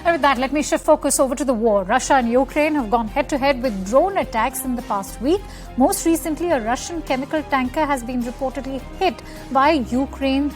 And with that, let me shift focus over to the war. Russia and Ukraine have gone head-to-head with drone attacks in the past week. Most recently, a Russian chemical tanker has been reportedly hit by Ukrainian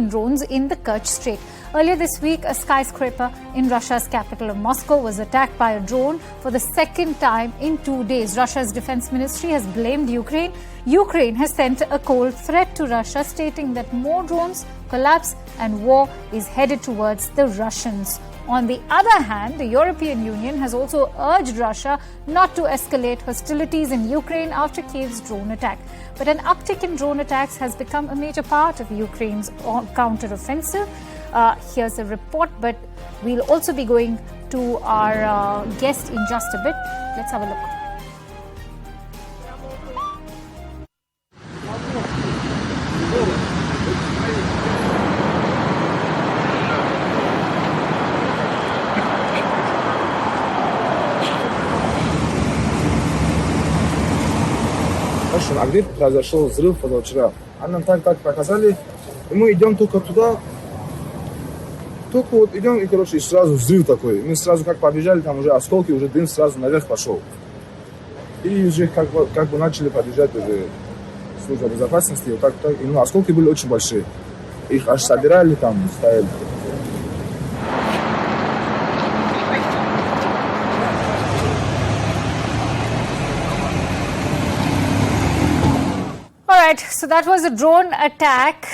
drones in the Kerch Strait. Earlier this week, a skyscraper in Russia's capital of Moscow was attacked by a drone for the second time in 2 days. Russia's defense ministry has blamed Ukraine. Ukraine has sent a cold threat to Russia, stating that more drones, collapse and war is headed towards the Russians. On the other hand, the European Union has also urged Russia not to escalate hostilities in Ukraine after Kyiv's drone attack. But an uptick in drone attacks has become a major part of Ukraine's counter-offensive. Here's a report, but we'll also be going to our guest in just a bit. Let's have a look. Агрид произошел взрыв позавчера. А нам так показали, и мы идем только туда, только вот идем, и, короче, и сразу взрыв такой. Мы сразу как побежали, там уже осколки, уже дым сразу наверх пошел. И уже как бы начали подъезжать уже служба безопасности, вот так, и, ну, осколки были очень большие. Их аж собирали, там стояли. So that was a drone attack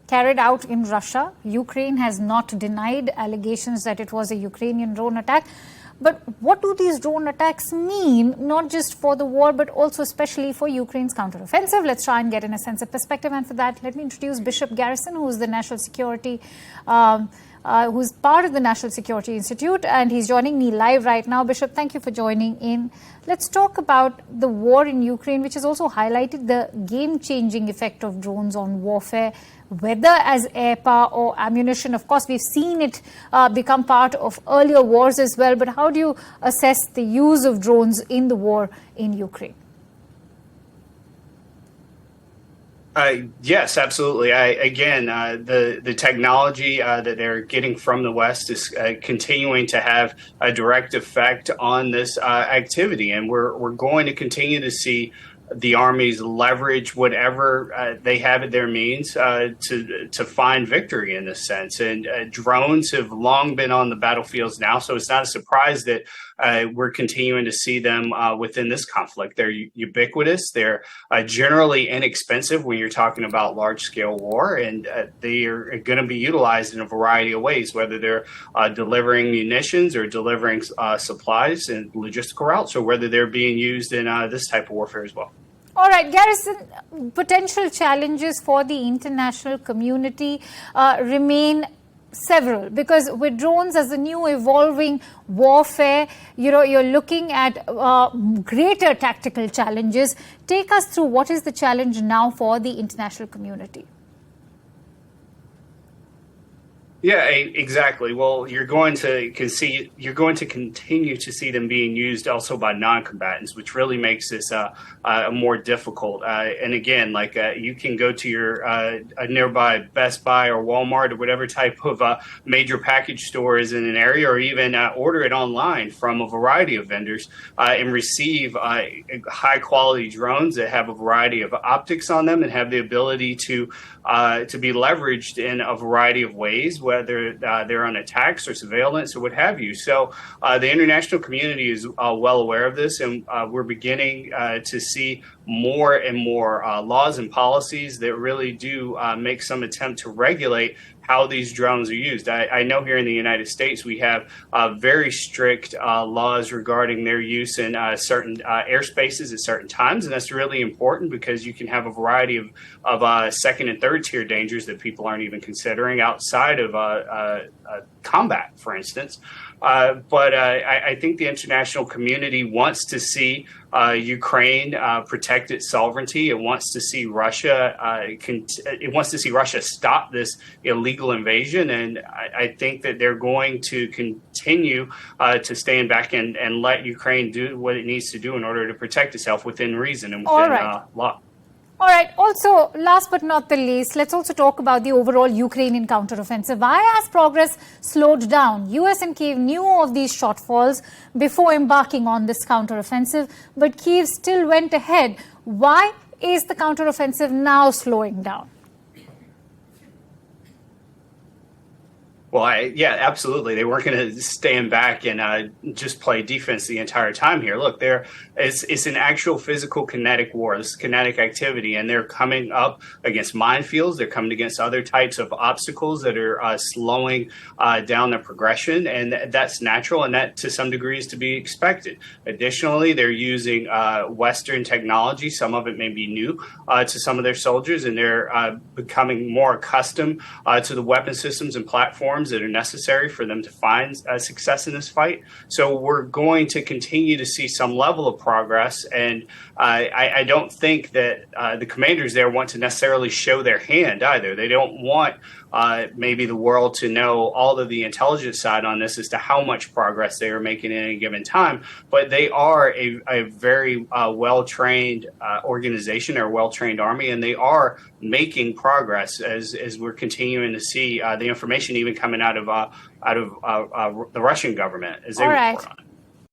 carried out in Russia. Ukraine has not denied allegations that it was a Ukrainian drone attack. But what do these drone attacks mean, not just for the war, but also especially for Ukraine's counteroffensive? Let's try and get in a sense of perspective. And for that, let me introduce Bishop Garrison, who's the National Security who's part of the National Security Institute, and he's joining me live right now. Bishop, thank you for joining in. Let's talk about the war in Ukraine, which has also highlighted the game-changing effect of drones on warfare, whether as air power or ammunition. Of course, we've seen it become part of earlier wars as well, but how do you assess the use of drones in the war in Ukraine? Yes, absolutely. The technology that they're getting from the West is continuing to have a direct effect on this activity, and we're going to continue to see the armies leverage whatever they have at their means to find victory in this sense. And drones have long been on the battlefields now, so it's not a surprise that we're continuing to see them within this conflict. They're ubiquitous. They're generally inexpensive when you're talking about large-scale war, and they are going to be utilized in a variety of ways, whether they're delivering munitions or delivering supplies and logistical routes, or whether they're being used in this type of warfare as well. All right, Garrison, potential challenges for the international community remain several, because with drones as a new evolving warfare, you're looking at greater tactical challenges. Take us through what is the challenge now for the international community. Yeah, exactly. Well, you're going to continue to see them being used also by non-combatants, which really makes this more difficult. And again, you can go to your a nearby Best Buy or Walmart or whatever type of major package store is in an area, or even order it online from a variety of vendors and receive high quality drones that have a variety of optics on them and have the ability to be leveraged in a variety of ways, whether they're on attacks or surveillance or what have you. So the international community is well aware of this, and we're beginning to see more and more laws and policies that really do make some attempt to regulate how these drones are used. I know here in the United States we have very strict laws regarding their use in certain airspaces at certain times, and that's really important because you can have a variety of second and third tier dangers that people aren't even considering outside of combat, for instance. But I think the international community wants to see Ukraine protect its sovereignty. It wants to see Russia. It wants to see Russia stop this illegal invasion, and I think that they're going to continue to stand back and let Ukraine do what it needs to do in order to protect itself within reason and within law. All right. Also, last but not the least, let's also talk about the overall Ukrainian counteroffensive. Why has progress slowed down? US and Kyiv knew of these shortfalls before embarking on this counteroffensive, but Kyiv still went ahead. Why is the counteroffensive now slowing down? Well, yeah, absolutely. They weren't going to stand back and just play defense the entire time here. Look, it's an actual physical kinetic war. This is kinetic activity, and they're coming up against minefields. They're coming against other types of obstacles that are slowing down the progression, and that's natural, and that to some degree is to be expected. Additionally, they're using Western technology. Some of it may be new to some of their soldiers, and they're becoming more accustomed to the weapon systems and platforms that are necessary for them to find success in this fight. So we're going to continue to see some level of progress, and I don't think that the commanders there want to necessarily show their hand either. They don't want maybe the world to know all of the intelligence side on this as to how much progress they are making at any given time, but they are a very well-trained organization or well-trained army, and they are making progress as we're continuing to see the information even coming out of the Russian government as they report on it.